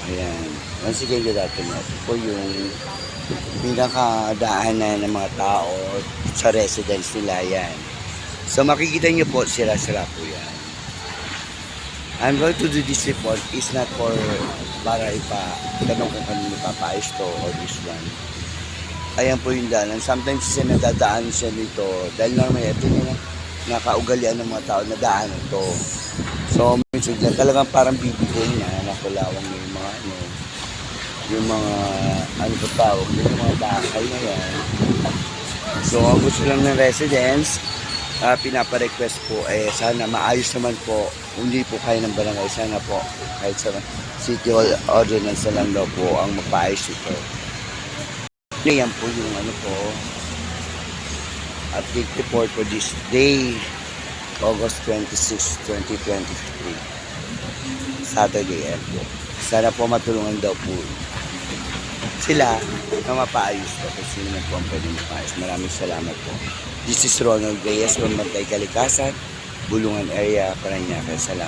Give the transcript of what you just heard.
Ayan. Once again, good afternoon. Ito po yung pinakadaanan ng mga tao sa residence nila. Yan. So makikita nyo po, sira-sira po yan. I'm going to do this report is not for para tanong kung kanino ipapaayos to or this one. Ayan po yung daanan. Sometimes kasi nadadaan siya dito dahil normally ito yung nakaugalian ng mga tao na daanan to. So minsan talagang parang bibigay na nakulawang yung mga yung mga po tawag, yung mga bakal na yan. So ang gusto lang ng residents, pinapa-request po sana maayos naman po, hindi po kayo ng barangay, sana po kahit sa city hall ordinance na lang daw po ang mapaayos ito. Yan po yung update report for this day, August 26, 2023, Saturday po. Sana po matulungan daw po sila na mapaayos ko kung sino na po ang pwede mapaayos. Maraming salamat po. This is Ronald Reyes from Bantay Kalikasan, Bulungan area, Parañaque. Salamat.